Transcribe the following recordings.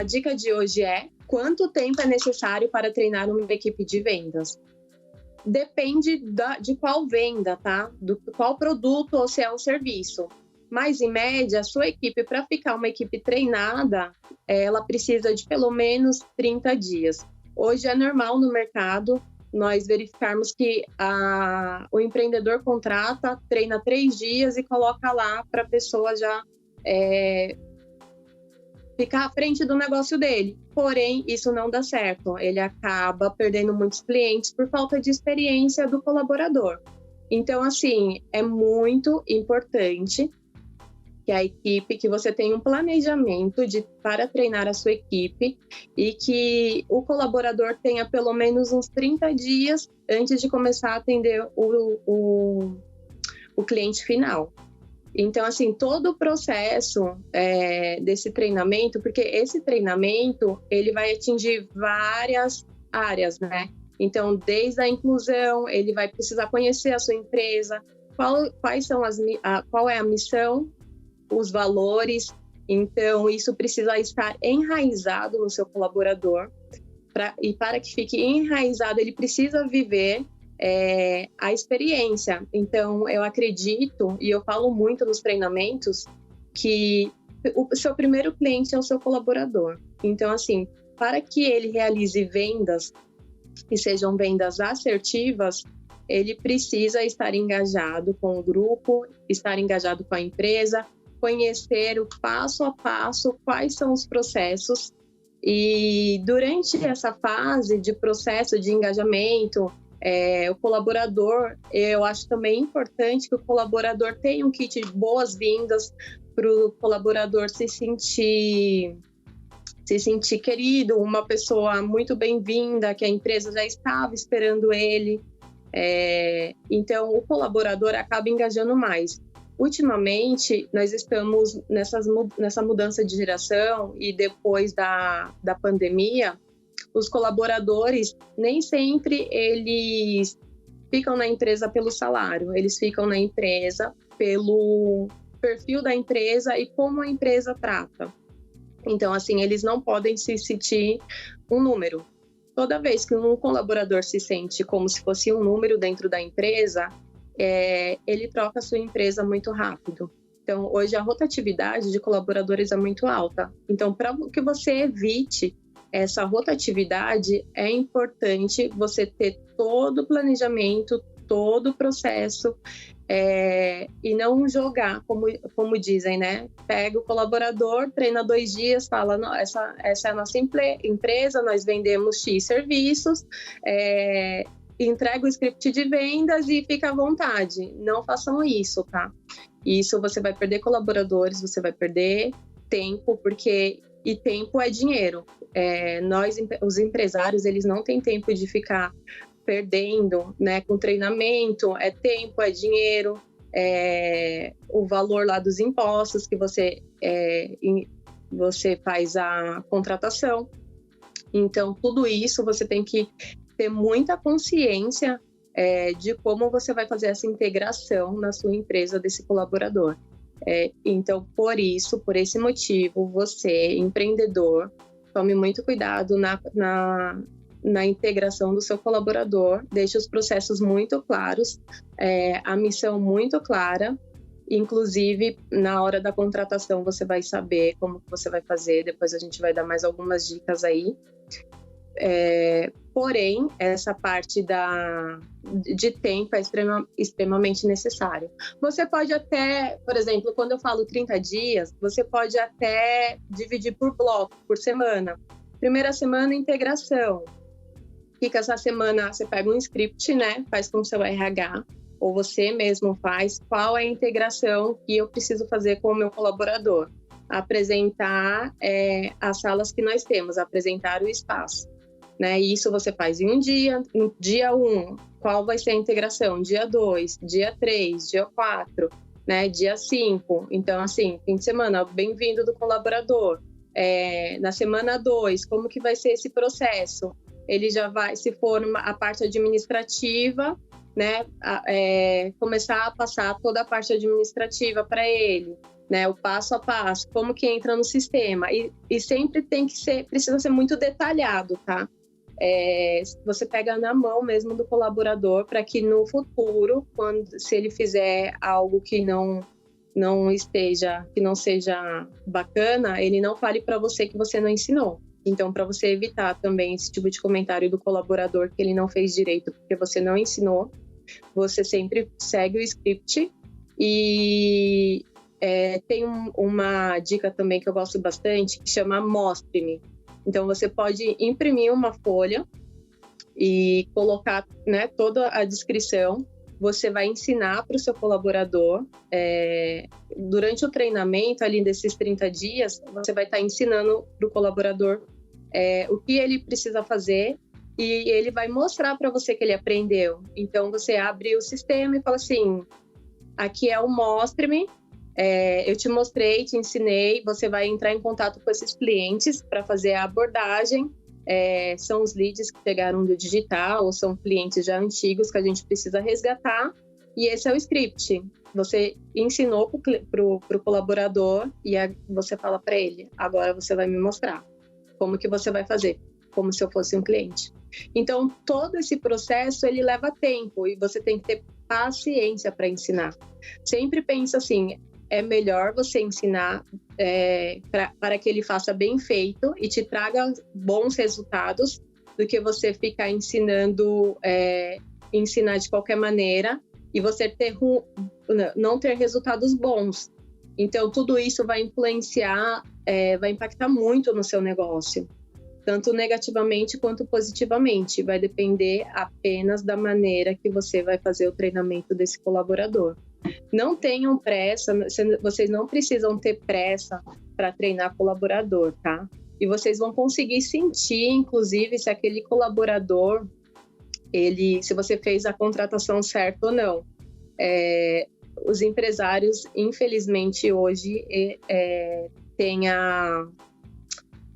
a dica de hoje é: quanto tempo é necessário para treinar uma equipe de vendas? Depende de qual venda, tá? Do qual produto ou se é um serviço. Mas, em média, a sua equipe, para ficar uma equipe treinada, ela precisa de pelo menos 30 dias. Hoje é normal no mercado nós verificarmos que o empreendedor contrata, treina 3 dias e coloca lá para a pessoa já ficar à frente do negócio dele. Porém, isso não dá certo. Ele acaba perdendo muitos clientes por falta de experiência do colaborador. Então, assim, é muito importante que a equipe, que você tenha um planejamento para treinar a sua equipe e que o colaborador tenha pelo menos uns 30 dias antes de começar a atender o cliente final. Então, assim, todo o processo desse treinamento, porque esse treinamento, ele vai atingir várias áreas, né? Então, desde a inclusão, ele vai precisar conhecer a sua empresa, qual é a missão, os valores. Então, isso precisa estar enraizado no seu colaborador. E para que fique enraizado, ele precisa viver a experiência. Então, eu acredito, e eu falo muito nos treinamentos, que o seu primeiro cliente é o seu colaborador. Então, assim, para que ele realize vendas e sejam vendas assertivas, ele precisa estar engajado com o grupo, estar engajado com a empresa, conhecer o passo a passo quais são os processos. E durante essa fase de processo de engajamento, o colaborador, eu acho também importante que o colaborador tenha um kit de boas-vindas para o colaborador se sentir querido, uma pessoa muito bem-vinda, que a empresa já estava esperando ele. Então, o colaborador acaba engajando mais. Ultimamente, nós estamos nessa mudança de geração e depois da pandemia, os colaboradores nem sempre eles ficam na empresa pelo salário, eles ficam na empresa pelo perfil da empresa e como a empresa trata. Então, assim, eles não podem se sentir um número. Toda vez que um colaborador se sente como se fosse um número dentro da empresa, ele troca a sua empresa muito rápido. Então, hoje a rotatividade de colaboradores é muito alta. Então, para que você evite essa rotatividade, é importante você ter todo o planejamento, todo o processo, e não jogar, como dizem, né? Pega o colaborador, treina 2 dias, fala, não, essa é a nossa empresa, nós vendemos X serviços, entrega o script de vendas e fica à vontade. Não façam isso, tá? Isso você vai perder colaboradores, você vai perder tempo, e tempo é dinheiro. Os empresários, eles não têm tempo de ficar perdendo, né, com treinamento. É tempo, é dinheiro, o valor lá dos impostos que você faz a contratação. Então, tudo isso você tem que ter muita consciência de como você vai fazer essa integração na sua empresa desse colaborador. Então, por esse motivo, você, empreendedor, tome muito cuidado na integração do seu colaborador, deixe os processos muito claros, a missão muito clara. Inclusive, na hora da contratação, você vai saber como que você vai fazer, depois a gente vai dar mais algumas dicas aí. Porém, essa parte de tempo é extremamente necessário. Você pode até, por exemplo, quando eu falo 30 dias, você pode até dividir por bloco, por semana. Primeira semana, integração. Fica essa semana, você pega um script, né? Faz com o seu RH, ou você mesmo faz. Qual é a integração que eu preciso fazer com o meu colaborador? Apresentar as salas que nós temos, apresentar o espaço. Né? Isso você faz em um dia. No dia 1, qual vai ser a integração? Dia 2, dia 3, dia 4, né? Dia 5. Então, assim, fim de semana, bem-vindo do colaborador. Na semana 2, como que vai ser esse processo? Ele já vai, se for a parte administrativa, né? Começar a passar toda a parte administrativa para ele. né? O passo a passo, como que entra no sistema. E sempre precisa ser muito detalhado, tá? Você pega na mão mesmo do colaborador para que no futuro, se ele fizer algo que não seja bacana, ele não fale para você que você não ensinou. Então, para você evitar também esse tipo de comentário do colaborador que ele não fez direito porque você não ensinou, você sempre segue o script. E tem uma dica também que eu gosto bastante, que chama Mostre-me. Então, você pode imprimir uma folha e colocar, né, toda a descrição. Você vai ensinar para o seu colaborador. Durante o treinamento, ali desses 30 dias, você vai estar ensinando para o colaborador o que ele precisa fazer e ele vai mostrar para você que ele aprendeu. Então, você abre o sistema e fala assim, aqui é o Mostre-me, eu te mostrei, te ensinei, você vai entrar em contato com esses clientes para fazer a abordagem. São os leads que chegaram do digital, ou são clientes já antigos que a gente precisa resgatar, e esse é o script. Você ensinou para o colaborador e você fala para ele, agora você vai me mostrar como que você vai fazer, como se eu fosse um cliente. Então, todo esse processo, ele leva tempo e você tem que ter paciência para ensinar. Sempre pensa assim, é melhor você ensinar para que ele faça bem feito e te traga bons resultados do que você ficar ensinar de qualquer maneira e você não ter resultados bons. Então, tudo isso vai influenciar, vai impactar muito no seu negócio, tanto negativamente quanto positivamente. Vai depender apenas da maneira que você vai fazer o treinamento desse colaborador. Não tenham pressa, vocês não precisam ter pressa para treinar colaborador, tá? E vocês vão conseguir sentir, inclusive, se aquele colaborador, se você fez a contratação certa ou não. Os empresários, infelizmente, hoje,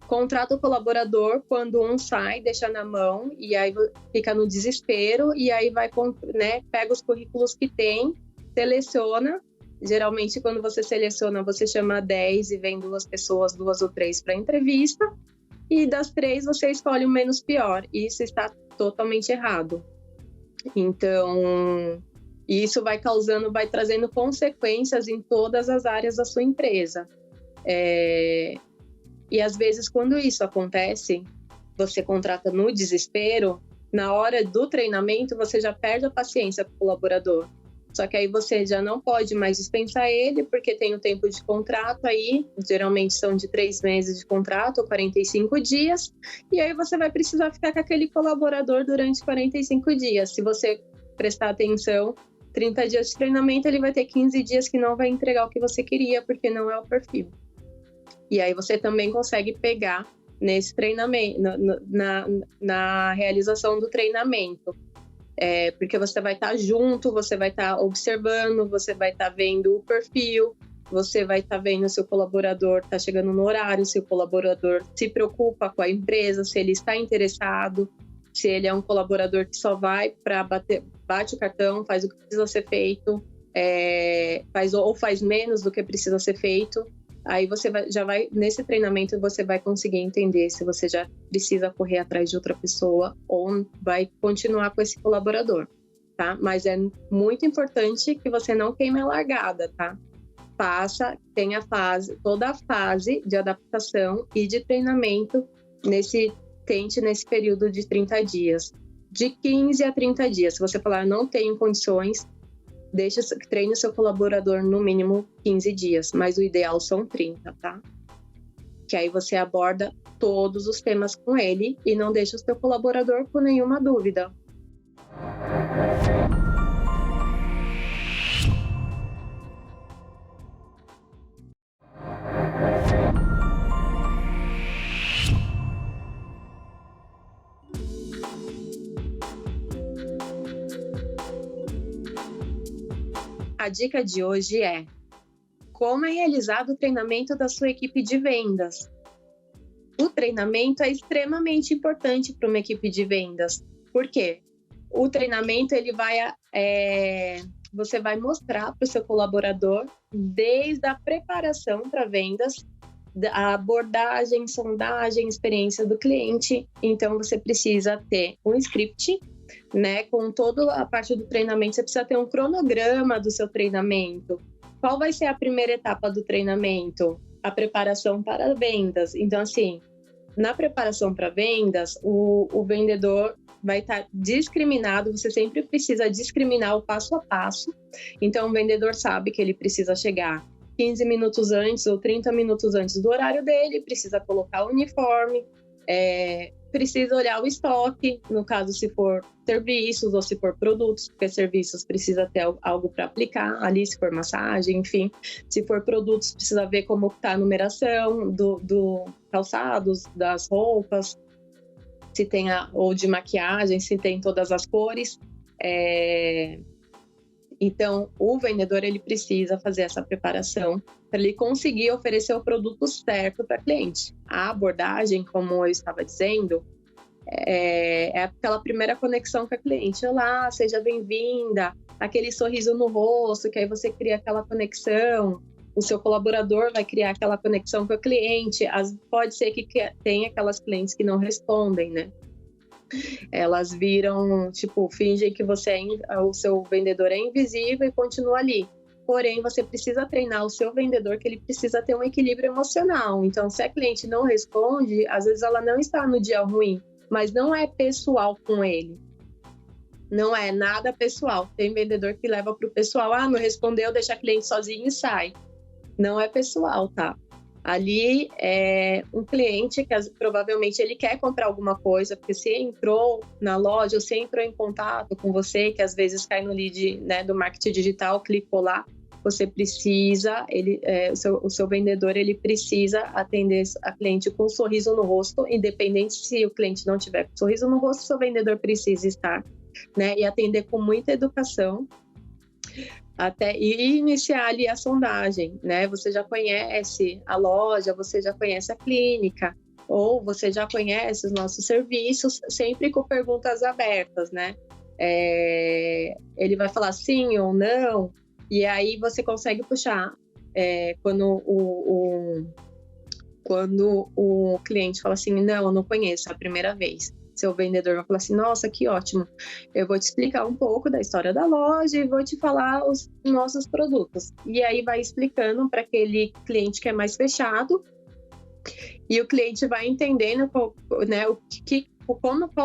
contrata o colaborador quando um sai, deixa na mão, e aí fica no desespero, e aí vai, né, pega os currículos que tem, seleciona. Geralmente, quando você seleciona, você chama 10 e vem 2 ou 3 para entrevista, e das 3 você escolhe o menos pior. Isso está totalmente errado. Então, isso vai trazendo consequências em todas as áreas da sua empresa. E às vezes, quando isso acontece, você contrata no desespero, na hora do treinamento, você já perde a paciência com o colaborador. Só que aí você já não pode mais dispensar ele, porque tem o tempo de contrato aí, geralmente são de 3 meses de contrato, ou 45 dias, e aí você vai precisar ficar com aquele colaborador durante 45 dias. Se você prestar atenção, 30 dias de treinamento, ele vai ter 15 dias que não vai entregar o que você queria, porque não é o perfil. E aí você também consegue pegar nesse treinamento, na realização do treinamento. Porque você vai estar junto, você vai estar observando, você vai estar vendo o perfil, você vai estar vendo se o colaborador está chegando no horário, se o colaborador se preocupa com a empresa, se ele está interessado, se ele é um colaborador que só vai para bate o cartão, faz o que precisa ser feito, faz menos do que precisa ser feito. Aí você nesse treinamento você vai conseguir entender se você já precisa correr atrás de outra pessoa ou vai continuar com esse colaborador, tá? Mas é muito importante que você não queime a largada, tá? Tenha toda a fase de adaptação e de treinamento tente nesse período de 30 dias. De 15 a 30 dias. Se você falar, não tenho condições, treine o seu colaborador no mínimo 15 dias, mas o ideal são 30, tá? Que aí você aborda todos os temas com ele e não deixa o seu colaborador com nenhuma dúvida. A dica de hoje é: como é realizado o treinamento da sua equipe de vendas? O treinamento é extremamente importante para uma equipe de vendas. Por quê? O treinamento ele vai você vai mostrar para o seu colaborador desde a preparação para vendas, a abordagem, sondagem, experiência do cliente. Então, você precisa ter um script, né? Com toda a parte do treinamento, você precisa ter um cronograma do seu treinamento. Qual vai ser a primeira etapa do treinamento? A preparação para vendas. Então, assim, na preparação para vendas, o vendedor vai estar discriminado, você sempre precisa discriminar o passo a passo. Então, o vendedor sabe que ele precisa chegar 15 minutos antes ou 30 minutos antes do horário dele, precisa colocar o uniforme, precisa olhar o estoque, no caso, se for serviços ou se for produtos, porque serviços precisa ter algo para aplicar ali, se for massagem, enfim. Se for produtos, precisa ver como está a numeração do calçados, das roupas, se tem ou de maquiagem, se tem todas as cores. Então, o vendedor ele precisa fazer essa preparação para ele conseguir oferecer o produto certo para o cliente. A abordagem, como eu estava dizendo, é aquela primeira conexão com a cliente. Olá, seja bem-vinda, aquele sorriso no rosto, que aí você cria aquela conexão. O seu colaborador vai criar aquela conexão com o cliente. Pode ser que tenha aquelas clientes que não respondem, né? Elas viram, fingem que o seu vendedor é invisível e continua ali. Porém, você precisa treinar o seu vendedor, que ele precisa ter um equilíbrio emocional. Então, se a cliente não responde, às vezes ela não está no dia ruim, mas não é pessoal com ele. Não é nada pessoal. Tem vendedor que leva para o pessoal, não respondeu, deixa a cliente sozinha e sai. Não é pessoal, tá? Ali é um cliente que provavelmente ele quer comprar alguma coisa, porque se entrou na loja ou se entrou em contato com você, que às vezes cai no lead, né, do marketing digital, clicou lá, você precisa, o seu vendedor ele precisa atender a cliente com um sorriso no rosto, independente se o cliente não tiver com sorriso no rosto, seu vendedor precisa estar, né, e atender com muita educação. Até iniciar ali a sondagem, né? Você já conhece a loja, você já conhece a clínica, ou você já conhece os nossos serviços, sempre com perguntas abertas, né? Ele vai falar sim ou não, e aí você consegue puxar quando o cliente fala assim, não, eu não conheço, é a primeira vez. Seu vendedor vai falar assim, nossa, que ótimo, eu vou te explicar um pouco da história da loja e vou te falar os nossos produtos. E aí vai explicando para aquele cliente que é mais fechado e o cliente vai entendendo qual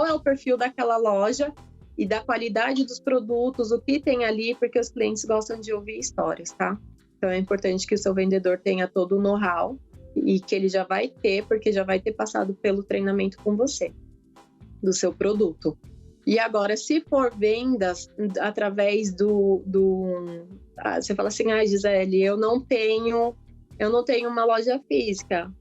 é o perfil daquela loja e da qualidade dos produtos, o que tem ali, porque os clientes gostam de ouvir histórias, tá? Então é importante que o seu vendedor tenha todo o know-how e que ele já vai ter, porque já vai ter passado pelo treinamento com você do seu produto. E agora, se for vendas através você fala assim, Gisele, eu não tenho uma loja física,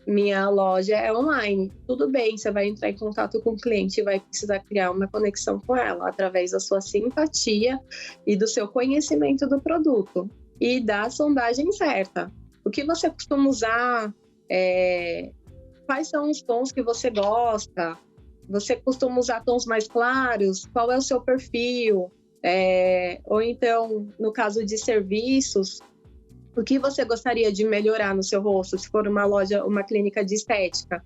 minha loja é online. Tudo bem, você vai entrar em contato com o cliente e vai precisar criar uma conexão com ela através da sua simpatia e do seu conhecimento do produto e da sondagem certa. O que você costuma usar? Quais são os tons que você gosta? Você costuma usar tons mais claros? Qual é o seu perfil? Ou então, no caso de serviços, o que você gostaria de melhorar no seu rosto, se for uma loja, uma clínica de estética?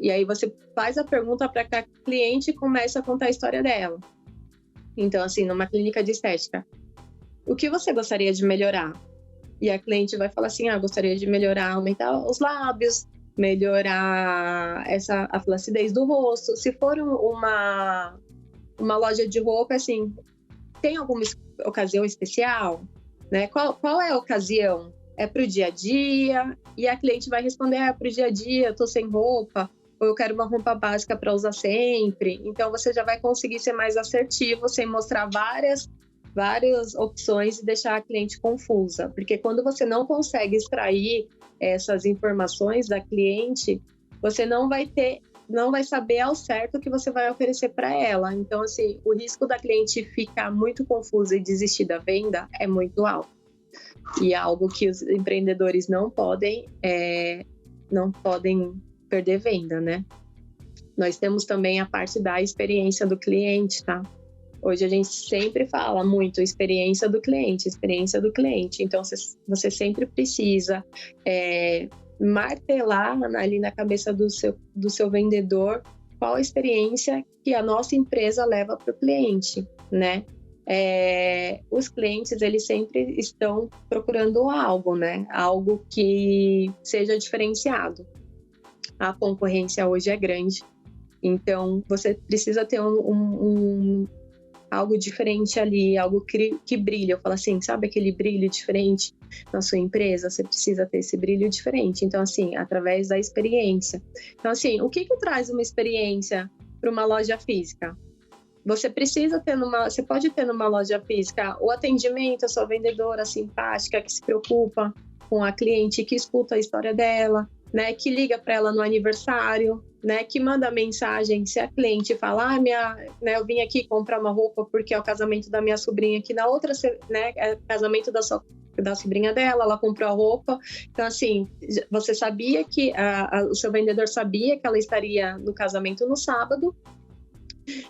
E aí você faz a pergunta para que a cliente comece a contar a história dela. Então, assim, numa clínica de estética, o que você gostaria de melhorar? E a cliente vai falar assim, gostaria de melhorar, aumentar os lábios, melhorar a flacidez do rosto. Se for uma loja de roupa, assim, tem alguma ocasião especial? Né? Qual é a ocasião? É para o dia a dia? E a cliente vai responder, para o dia a dia, eu estou sem roupa, ou eu quero uma roupa básica para usar sempre. Então, você já vai conseguir ser mais assertivo, sem mostrar várias opções e deixar a cliente confusa. Porque quando você não consegue extrair essas informações da cliente, você não vai saber ao certo o que você vai oferecer para ela. Então, assim, o risco da cliente ficar muito confusa e desistir da venda é muito alto. E é algo que os empreendedores não podem perder venda, né? Nós temos também a parte da experiência do cliente, tá? Hoje a gente sempre fala muito experiência do cliente. Então, você sempre precisa martelar ali na cabeça do seu vendedor qual a experiência que a nossa empresa leva para o cliente, né? Os clientes, eles sempre estão procurando algo, né? Algo que seja diferenciado. A concorrência hoje é grande, então você precisa ter algo diferente ali, algo que brilha. Eu falo assim, sabe aquele brilho diferente na sua empresa? Você precisa ter esse brilho diferente. Então, assim, através da experiência. Então, assim, o que traz uma experiência para uma loja física? Você pode ter numa loja física o atendimento, a sua vendedora simpática, que se preocupa com a cliente, que escuta a história dela, né, que liga para ela no aniversário, né, que manda mensagem se a cliente fala, né, eu vim aqui comprar uma roupa porque é o casamento da minha sobrinha, que na outra, né, é o casamento da sobrinha dela, ela comprou a roupa. Então, assim, você sabia que o seu vendedor sabia que ela estaria no casamento no sábado,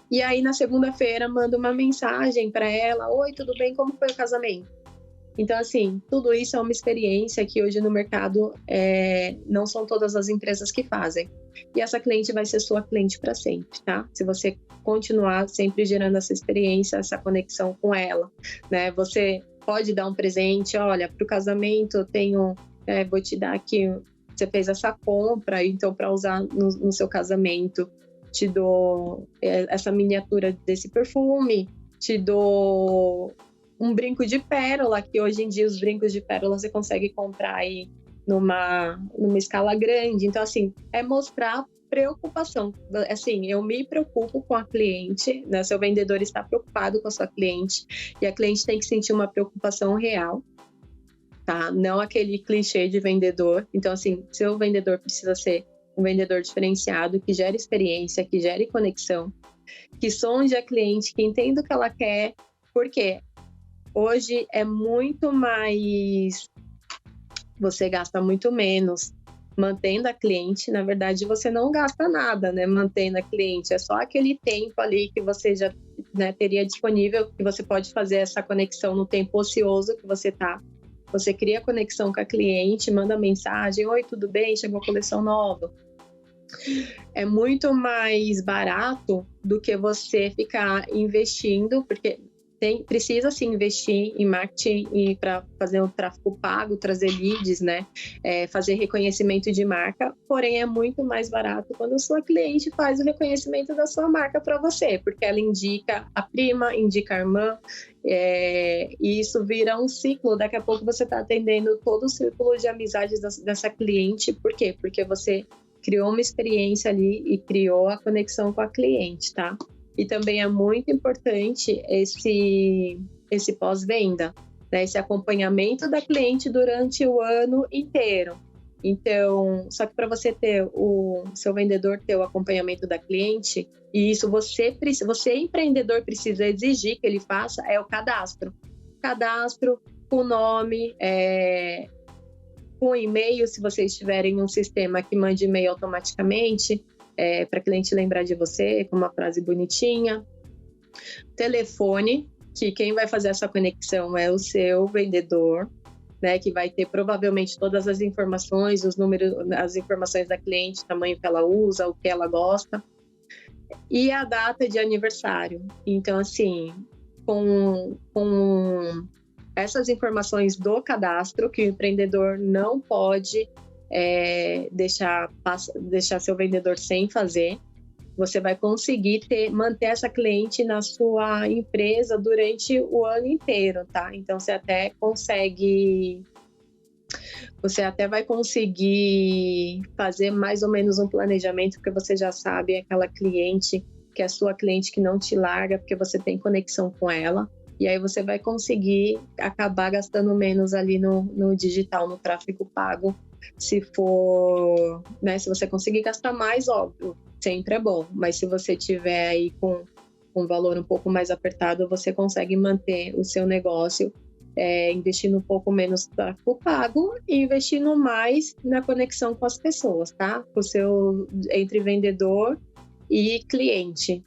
e aí na segunda-feira manda uma mensagem para ela, oi, tudo bem, como foi o casamento? Então, assim, tudo isso é uma experiência que hoje no mercado não são todas as empresas que fazem. E essa cliente vai ser sua cliente para sempre, tá? Se você continuar sempre gerando essa experiência, essa conexão com ela, né? Você pode dar um presente, olha, para o casamento eu tenho, vou te dar aqui, você fez essa compra, então para usar no seu casamento, te dou essa miniatura desse perfume, te dou um brinco de pérola, que hoje em dia os brincos de pérola você consegue comprar aí numa escala grande. Então, assim, é mostrar preocupação. Assim, eu me preocupo com a cliente, né? Seu vendedor está preocupado com a sua cliente e a cliente tem que sentir uma preocupação real, tá? Não aquele clichê de vendedor. Então, assim, seu vendedor precisa ser um vendedor diferenciado, que gere experiência, que gere conexão, que sonde a cliente, que entenda o que ela quer. Por quê? Hoje é muito mais... Você gasta muito menos mantendo a cliente. Na verdade, você não gasta nada, né? Mantendo a cliente. É só aquele tempo ali que você já, né, teria disponível, que você pode fazer essa conexão no tempo ocioso que você tá. Você cria conexão com a cliente, manda mensagem, oi, tudo bem? Chegou a coleção nova. É muito mais barato do que você ficar investindo, porque precisa se investir em marketing para fazer o tráfego pago, trazer leads, né? Fazer reconhecimento de marca, porém é muito mais barato quando a sua cliente faz o reconhecimento da sua marca para você, porque ela indica a prima, indica a irmã, e isso vira um ciclo. Daqui a pouco você está atendendo todo o círculo de amizades dessa cliente. Por quê? Porque você criou uma experiência ali e criou a conexão com a cliente, tá? E também é muito importante esse pós-venda, né? Esse acompanhamento da cliente durante o ano inteiro. Então, só que para você ter o seu vendedor ter o acompanhamento da cliente, e isso você empreendedor precisa exigir que ele faça, é o cadastro. Cadastro com nome, com e-mail, se vocês tiverem um sistema que mande e-mail automaticamente, para a cliente lembrar de você, com uma frase bonitinha. Telefone, que quem vai fazer essa conexão é o seu vendedor, né, que vai ter provavelmente todas as informações, os números, as informações da cliente, o tamanho que ela usa, o que ela gosta, e a data de aniversário. Então, assim, com essas informações do cadastro, que o empreendedor não pode deixar seu vendedor sem fazer, você vai conseguir manter essa cliente na sua empresa durante o ano inteiro, tá? Então, você até vai conseguir fazer mais ou menos um planejamento, porque você já sabe aquela cliente que é a sua cliente que não te larga, porque você tem conexão com ela. E aí você vai conseguir acabar gastando menos ali no digital, no tráfego pago. Se for, né, se você conseguir gastar mais, óbvio, sempre é bom. Mas se você tiver aí com um valor um pouco mais apertado, você consegue manter o seu negócio investindo um pouco menos no tráfego pago e investindo mais na conexão com as pessoas, tá? Entre vendedor e cliente,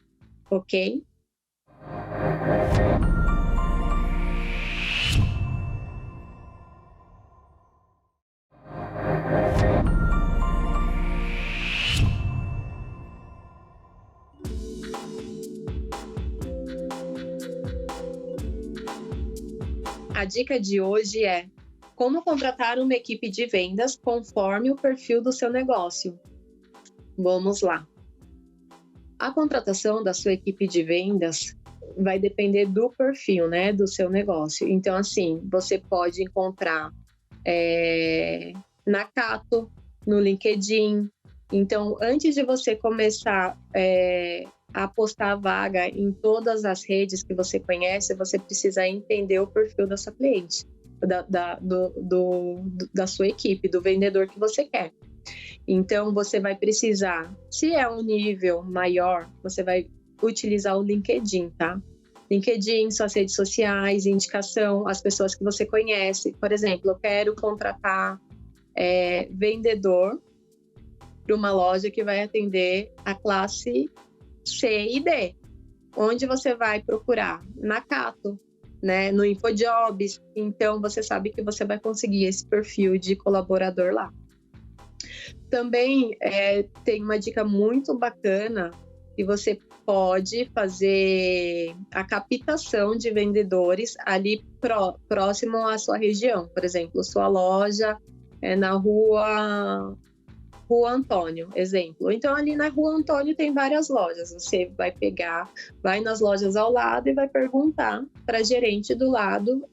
ok? A dica de hoje é como contratar uma equipe de vendas conforme o perfil do seu negócio. Vamos lá. A contratação da sua equipe de vendas vai depender do perfil, né, do seu negócio. Então, assim, você pode encontrar na Cato, no LinkedIn. Então, antes de você começar a postar vaga em todas as redes que você conhece, você precisa entender o perfil da sua cliente, da sua equipe, do vendedor que você quer. Então, você vai precisar, se é um nível maior, você vai utilizar o LinkedIn, tá? LinkedIn, suas redes sociais, indicação, as pessoas que você conhece. Por exemplo, eu quero contratar vendedor para uma loja que vai atender a classe C e D. Onde você vai procurar? Na Cato, né? No InfoJobs. Então, você sabe que você vai conseguir esse perfil de colaborador lá. Também tem uma dica muito bacana que você pode fazer a captação de vendedores ali próximo à sua região. Por exemplo, sua loja é na Rua Antônio, exemplo. Então, ali na Rua Antônio tem várias lojas. Você vai nas lojas ao lado e vai perguntar para a gerente do lado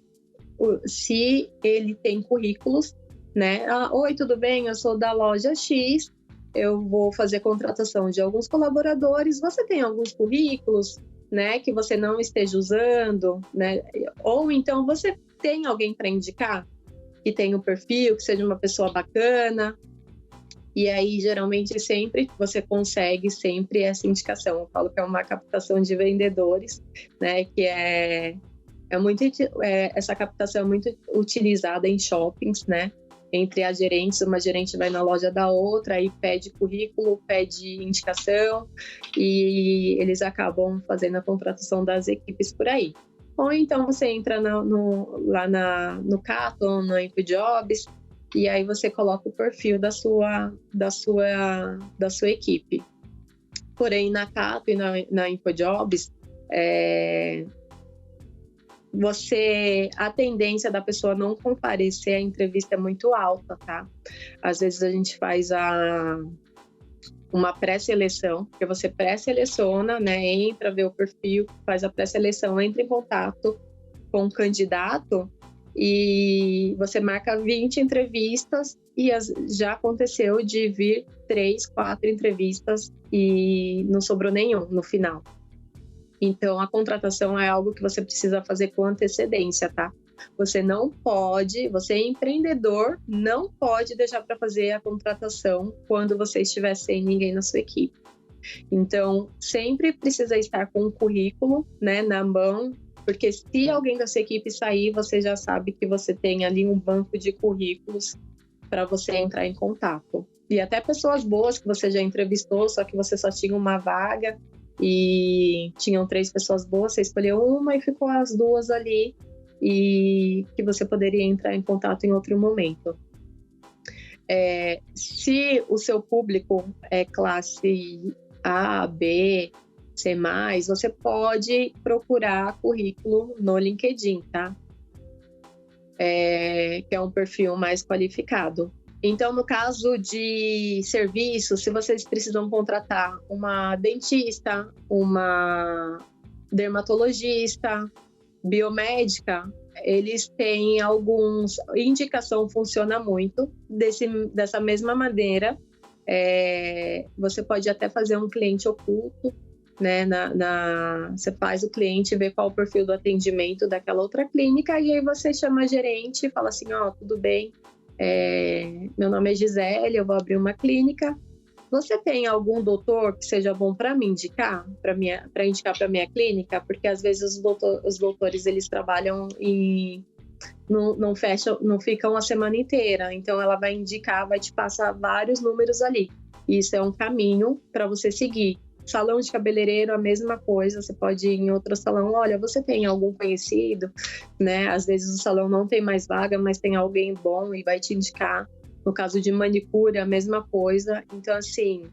se ele tem currículos, né? Oi, tudo bem? Eu sou da loja X, eu vou fazer contratação de alguns colaboradores. Você tem alguns currículos, né, que você não esteja usando, né? Ou então você tem alguém para indicar que tenha um perfil, que seja uma pessoa bacana. E aí, geralmente, sempre você consegue sempre essa indicação. Eu falo que é uma captação de vendedores, né? Que essa captação é muito utilizada em shoppings, né? Entre as gerentes, uma gerente vai na loja da outra e pede currículo, pede indicação e eles acabam fazendo a contratação das equipes por aí. Ou então você entra lá no Cato ou no InfoJobs e aí você coloca o perfil da sua equipe. Porém, na Cato e na InfoJobs, a tendência da pessoa não comparecer à entrevista é muito alta, tá? Às vezes a gente faz uma pré-seleção, porque você pré-seleciona, né? Entra, vê o perfil, faz a pré-seleção, entra em contato com o candidato e você marca 20 entrevistas e já aconteceu de vir 3, 4 entrevistas e não sobrou nenhum no final. Então, a contratação é algo que você precisa fazer com antecedência, tá? Você é empreendedor, não pode deixar para fazer a contratação quando você estiver sem ninguém na sua equipe. Então, sempre precisa estar com o currículo, né, na mão, porque se alguém da sua equipe sair, você já sabe que você tem ali um banco de currículos para você entrar em contato. E até pessoas boas que você já entrevistou, só que você só tinha uma vaga, e tinham 3 pessoas boas, você escolheu uma e ficou as 2 ali e que você poderia entrar em contato em outro momento. Se o seu público é classe A, B, C+, você pode procurar currículo no LinkedIn, tá? Que é um perfil mais qualificado. Então, no caso de serviço, se vocês precisam contratar uma dentista, uma dermatologista, biomédica, eles têm alguns... Indicação funciona muito. Dessa mesma maneira, você pode até fazer um cliente oculto, né? Você faz o cliente, vê qual o perfil do atendimento daquela outra clínica e aí você chama a gerente e fala assim, tudo bem, meu nome é Gisele, eu vou abrir uma clínica. Você tem algum doutor que seja bom para me indicar, para indicar para minha clínica? Porque às vezes os doutores eles trabalham e não ficam a semana inteira. Então ela vai indicar, vai te passar vários números ali. Isso é um caminho para você seguir. Salão de cabeleireiro, a mesma coisa, você pode ir em outro salão, olha, você tem algum conhecido, né? Às vezes o salão não tem mais vaga, mas tem alguém bom e vai te indicar. No caso de manicure, a mesma coisa. Então, assim,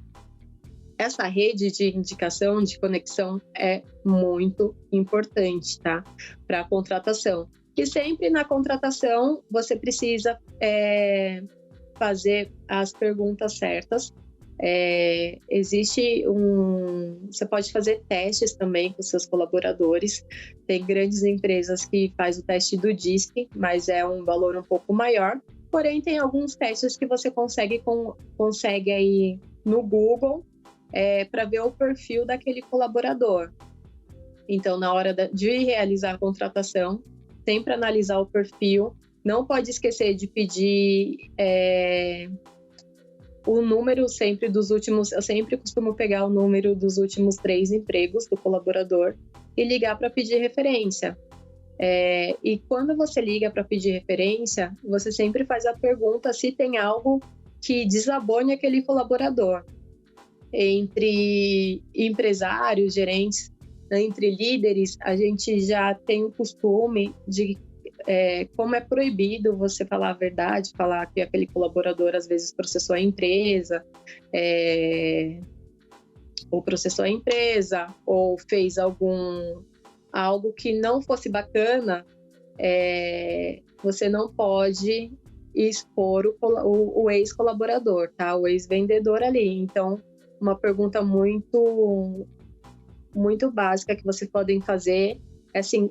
essa rede de indicação, de conexão é muito importante, tá? Para a contratação. que sempre na contratação você precisa fazer as perguntas certas. Você pode fazer testes também com seus colaboradores. Tem grandes empresas que fazem o teste do DISC, mas é um valor um pouco maior. Porém, tem alguns testes que você consegue aí no Google para ver o perfil daquele colaborador. Então, na hora de realizar a contratação, sempre analisar o perfil. Não pode esquecer de pedir o número sempre dos últimos... Eu sempre costumo pegar o número dos últimos 3 empregos do colaborador e ligar para pedir referência. E quando você liga para pedir referência, você sempre faz a pergunta se tem algo que desabone aquele colaborador. Entre empresários, gerentes, entre líderes, a gente já tem o costume de... como é proibido você falar a verdade, falar que aquele colaborador às vezes processou a empresa, ou fez algo que não fosse bacana, você não pode expor o ex-colaborador, tá? O ex-vendedor ali. Então, uma pergunta muito, muito básica que vocês podem fazer é assim: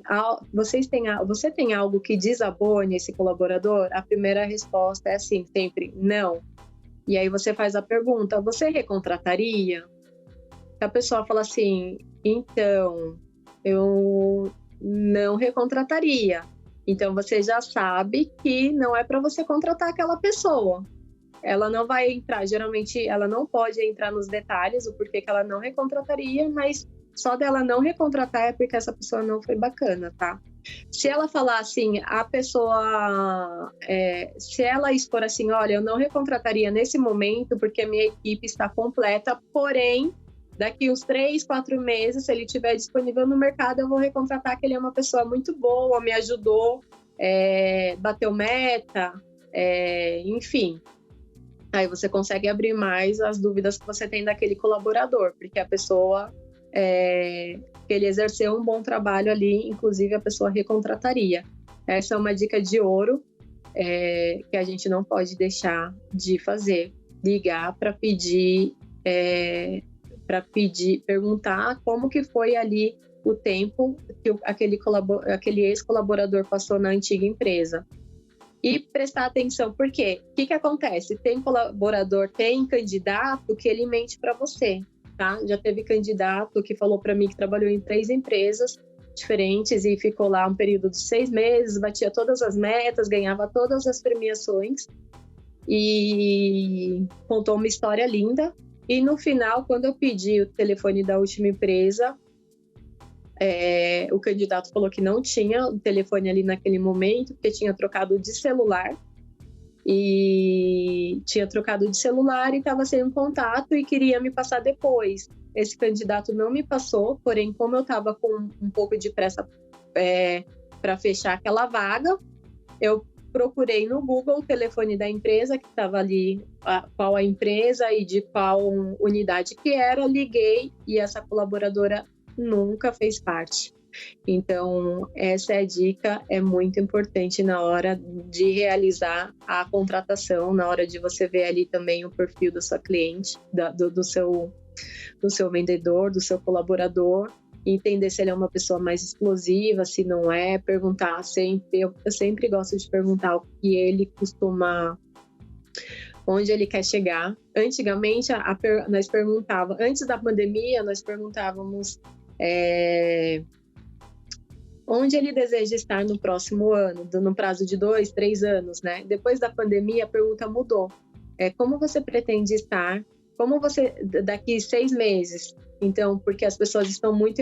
você tem algo que desabone esse colaborador? A primeira resposta é assim, sempre não. E aí você faz a pergunta: você recontrataria? Se a pessoa fala assim, então, eu não recontrataria. Então você já sabe que não é para você contratar aquela pessoa. Ela não vai entrar, geralmente ela não pode entrar nos detalhes o porquê que ela não recontrataria, mas só dela não recontratar é porque essa pessoa não foi bacana, tá? Se ela falar assim, se ela expor assim, olha, eu não recontrataria nesse momento porque a minha equipe está completa, porém, daqui uns 3, 4 meses, se ele estiver disponível no mercado, eu vou recontratar, que ele é uma pessoa muito boa, me ajudou, bateu meta, enfim. Aí você consegue abrir mais as dúvidas que você tem daquele colaborador, porque a pessoa, ele exerceu um bom trabalho ali, inclusive a pessoa recontrataria. Essa é uma dica de ouro que a gente não pode deixar de fazer. Ligar para perguntar como que foi ali o tempo que aquele ex-colaborador passou na antiga empresa. E prestar atenção, por quê? O que acontece? Tem candidato que ele mente para você, tá? Já teve candidato que falou para mim que trabalhou em 3 empresas diferentes e ficou lá um período de 6 meses, batia todas as metas, ganhava todas as premiações e contou uma história linda. E no final, quando eu pedi o telefone da última empresa, o candidato falou que não tinha o telefone ali naquele momento, porque tinha trocado de celular e estava sem um contato e queria me passar depois. Esse candidato não me passou, porém, como eu estava com um pouco de pressa para fechar aquela vaga, eu procurei no Google o telefone da empresa que estava ali, qual a empresa e de qual unidade que era, liguei e essa colaboradora nunca fez parte. Então, essa é a dica, é muito importante na hora de realizar a contratação, na hora de você ver ali também o perfil da sua cliente, do seu vendedor, do seu colaborador, entender se ele é uma pessoa mais explosiva, se não é, perguntar sempre, eu sempre gosto de perguntar o que ele costuma, onde ele quer chegar. Antigamente, nós perguntávamos, antes da pandemia, nós perguntávamos onde ele deseja estar no próximo ano, no prazo de 2, 3 anos, né? Depois da pandemia, a pergunta mudou. Como você pretende estar? Como você, daqui 6 meses? Então, porque as pessoas estão muito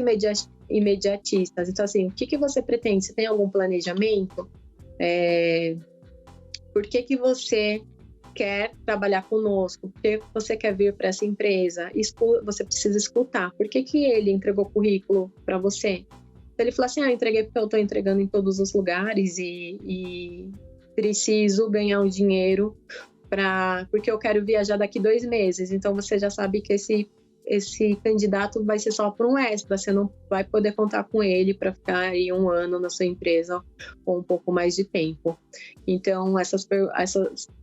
imediatistas. Então, assim, o que você pretende? Você tem algum planejamento? Por que você quer trabalhar conosco? Por que você quer vir para essa empresa? Você precisa escutar. Por que ele entregou currículo para você? Se ele falar assim, eu entreguei porque eu estou entregando em todos os lugares e preciso ganhar um dinheiro porque eu quero viajar daqui 2 meses. Então, você já sabe que esse candidato vai ser só para um extra, você não vai poder contar com ele para ficar aí 1 ano na sua empresa ou um pouco mais de tempo. Então,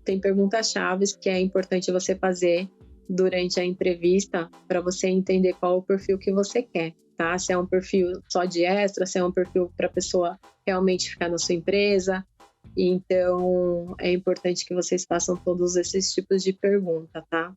tem perguntas-chave que é importante você fazer durante a entrevista para você entender qual o perfil que você quer, tá? Se é um perfil só de extra, se é um perfil para a pessoa realmente ficar na sua empresa. Então, é importante que vocês façam todos esses tipos de pergunta, tá?